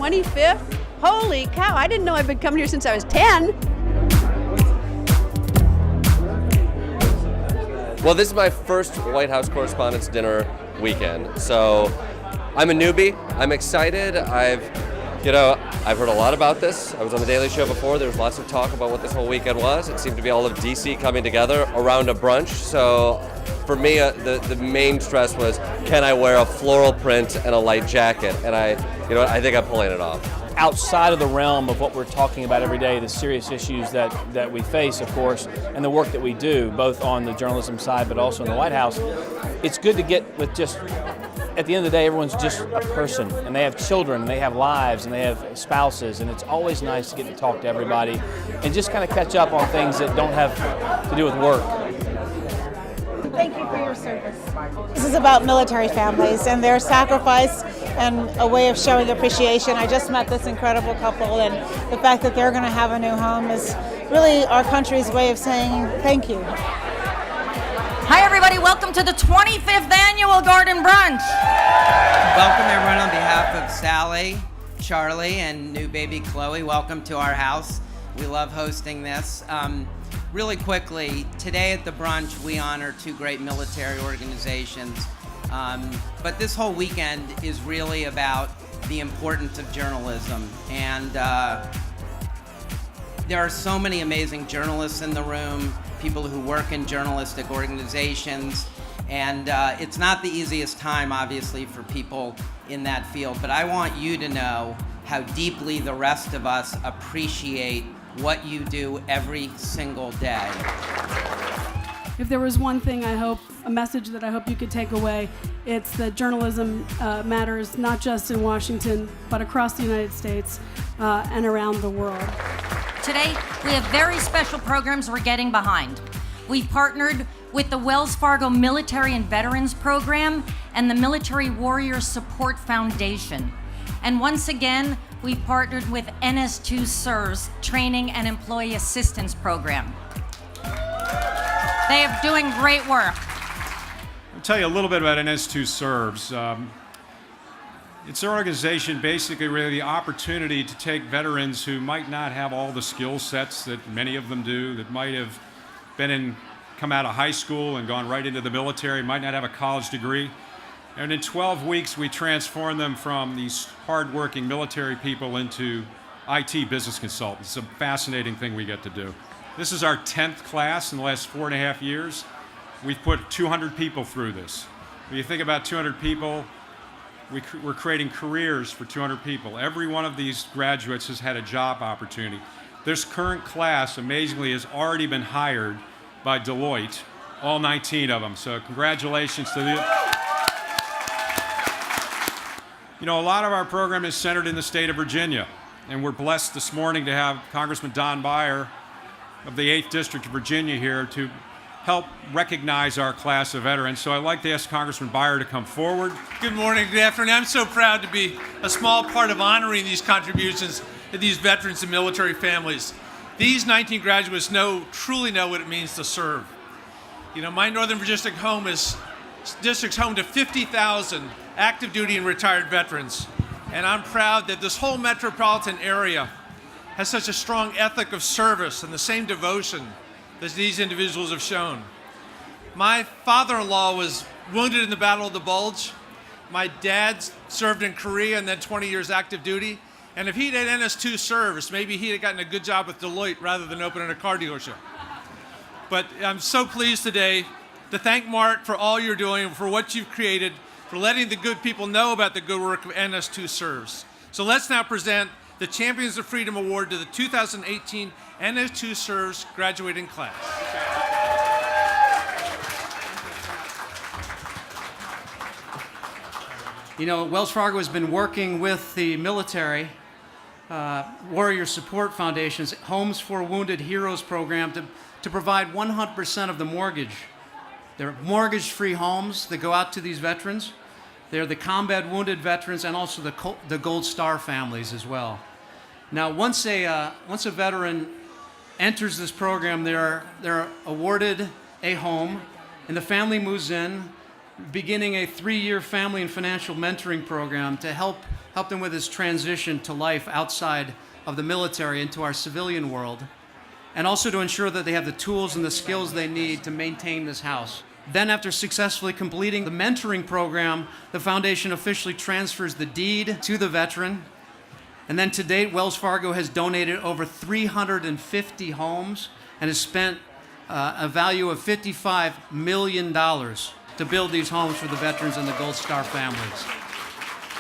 25th? Holy cow, I didn't know I've been coming here since I was 10. Well, this is my first White House Correspondents' Dinner weekend, so I'm a newbie. I'm excited. I've heard a lot about this. I was on the Daily Show before. There was lots of talk about what this whole weekend was. It seemed to be all of DC coming together around a brunch. So for me, the main stress was, can I wear a floral print and a light jacket? And I think I'm pulling it off. Outside of the realm of what we're talking about every day, the serious issues that we face, of course, and the work that we do, both on the journalism side but also in the White House, it's good to get with just, at the end of the day, everyone's just a person, and they have children, and they have lives, and they have spouses, and it's always nice to get to talk to everybody and just kind of catch up on things that don't have to do with work. Thank you for your service. This is about military families and their sacrifice and a way of showing appreciation. I just met this incredible couple, and the fact that they're going to have a new home is really our country's way of saying thank you. Hi everybody, welcome to the 25th Annual Garden Brunch. Welcome everyone on behalf of Sally, Charlie, and new baby Chloe. Welcome to our house. We love hosting this. Really quickly, today at the brunch, we honor two great military organizations. But this whole weekend is really about the importance of journalism. And there are so many amazing journalists in the room, people who work in journalistic organizations. And it's not the easiest time, obviously, for people in that field. But I want you to know how deeply the rest of us appreciate what you do every single day. If there was one thing a message that I hope you could take away, it's that journalism matters not just in Washington, but across the United States and around the world. Today, we have very special programs we're getting behind. We've partnered with the Wells Fargo Military and Veterans Program and the Military Warrior Support Foundation. And once again, we partnered with NS2 Serves Training and Employee Assistance Program. They are doing great work. I'll tell you a little bit about NS2 Serves. It's an organization basically really the opportunity to take veterans who might not have all the skill sets that many of them do, that might have come out of high school and gone right into the military, might not have a college degree. And in 12 weeks, we transformed them from these hardworking military people into IT business consultants. It's a fascinating thing we get to do. This is our 10th class in the last 4.5 years. We've put 200 people through this. When you think about 200 people, we're creating careers for 200 people. Every one of these graduates has had a job opportunity. This current class, amazingly, has already been hired by Deloitte, all 19 of them. So congratulations to the... You know, a lot of our program is centered in the state of Virginia, and we're blessed this morning to have Congressman Don Beyer of the 8th District of Virginia here to help recognize our class of veterans. So I'd like to ask Congressman Beyer to come forward. Good morning, good afternoon. I'm so proud to be a small part of honoring these contributions to these veterans and military families. These 19 graduates truly know what it means to serve. You know, my Northern Virginia home is district's home to 50,000 active duty and retired veterans. And I'm proud that this whole metropolitan area has such a strong ethic of service and the same devotion that these individuals have shown. My father-in-law was wounded in the Battle of the Bulge. My dad served in Korea and then 20 years active duty. And if he'd had NS2 Serves, maybe he'd have gotten a good job with Deloitte rather than opening a car dealership. But I'm so pleased today to thank Mark for all you're doing, for what you've created, for letting the good people know about the good work of NS2 Serves. So let's now present the Champions of Freedom Award to the 2018 NS2 Serves graduating class. You know, Wells Fargo has been working with the military Warrior Support Foundation's Homes for Wounded Heroes program to provide 100% of the mortgage. They're mortgage-free homes that go out to these veterans. They're the combat wounded veterans and also the Gold Star families as well. Now, once a veteran enters this program, they're awarded a home, and the family moves in, beginning a 3-year family and financial mentoring program to help helped him with his transition to life outside of the military into our civilian world, and also to ensure that they have the tools and the skills they need to maintain this house. Then, after successfully completing the mentoring program, the foundation officially transfers the deed to the veteran. And then to date, Wells Fargo has donated over 350 homes and has spent a value of $55 million to build these homes for the veterans and the Gold Star families.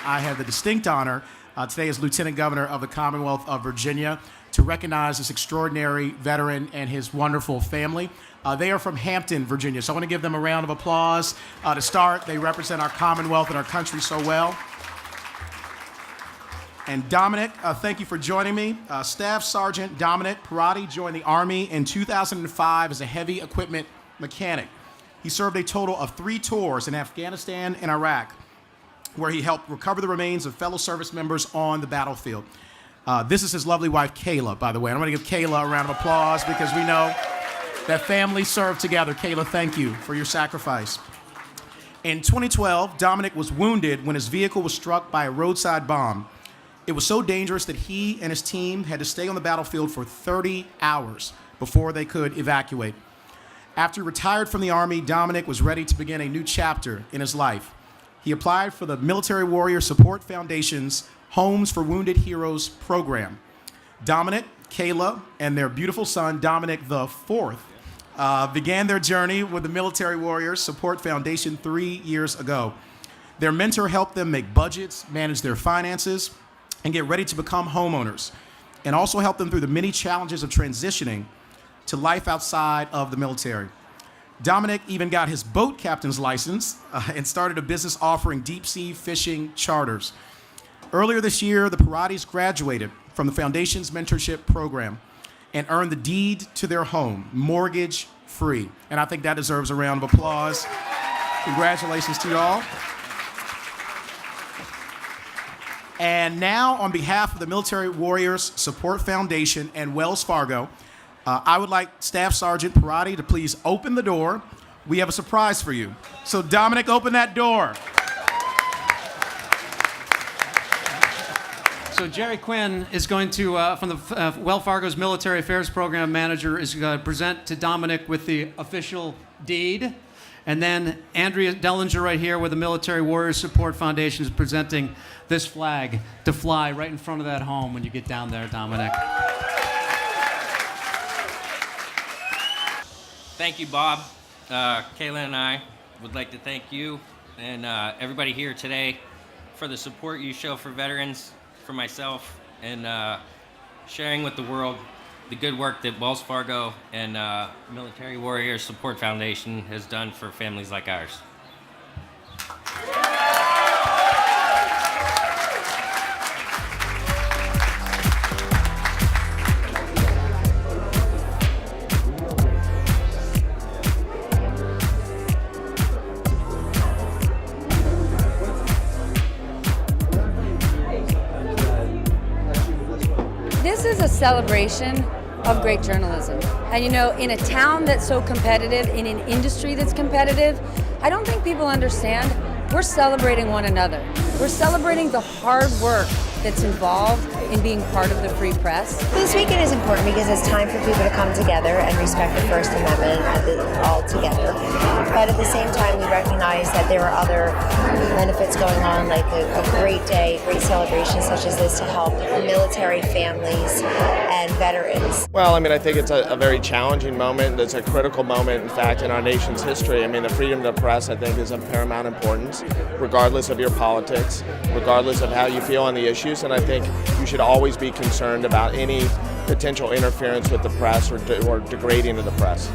I have the distinct honor today as Lieutenant Governor of the Commonwealth of Virginia to recognize this extraordinary veteran and his wonderful family. They are from Hampton, Virginia, so I want to give them a round of applause to start. They represent our Commonwealth and our country so well. And Dominic, thank you for joining me. Staff Sergeant Dominic Perrotte joined the Army in 2005 as a heavy equipment mechanic. He served a total of 3 tours in Afghanistan and Iraq, where he helped recover the remains of fellow service members on the battlefield. This is his lovely wife, Coale, by the way. I'm going to give Coale a round of applause because we know that families serve together. Coale, thank you for your sacrifice. In 2012, Dominic was wounded when his vehicle was struck by a roadside bomb. It was so dangerous that he and his team had to stay on the battlefield for 30 hours before they could evacuate. After he retired from the Army, Dominic was ready to begin a new chapter in his life. He applied for the Military Warrior Support Foundation's Homes for Wounded Heroes program. Dominic, Coale, and their beautiful son, Dominic IV, began their journey with the Military Warrior Support Foundation 3 years ago. Their mentor helped them make budgets, manage their finances, and get ready to become homeowners, and also helped them through the many challenges of transitioning to life outside of the military. Dominic even got his boat captain's license and started a business offering deep-sea fishing charters. Earlier this year, the Perrottes graduated from the Foundation's mentorship program and earned the deed to their home, mortgage-free. And I think that deserves a round of applause. Congratulations to you all. And now, on behalf of the Military Warriors Support Foundation and Wells Fargo, I would like Staff Sergeant Perrotte to please open the door. We have a surprise for you. So Dominic, open that door. So Jerry Quinn is going to, from the Wells Fargo's Military Affairs Program Manager, is going to present to Dominic with the official deed. And then Andrea Dellinger right here with the Military Warriors Support Foundation is presenting this flag to fly right in front of that home when you get down there, Dominic. Thank you, Bob. Coale and I would like to thank you and everybody here today for the support you show for veterans, for myself, and sharing with the world the good work that Wells Fargo and Military Warriors Support Foundation has done for families like ours. This is a celebration of great journalism. And you know, in a town that's so competitive, in an industry that's competitive, I don't think people understand we're celebrating one another. We're celebrating the hard work that's involved in being part of the free press. This weekend is important because it's time for people to come together and respect the First Amendment all together. But at the same time, we recognize that there are other benefits going on, like a great day, great celebration such as this to help military families and veterans. Well, I mean, I think it's a very challenging moment. It's a critical moment, in fact, in our nation's history. I mean, the freedom of the press, I think, is of paramount importance, regardless of your politics, regardless of how you feel on the issues. And I think you should always be concerned about any potential interference with the press or degrading of the press.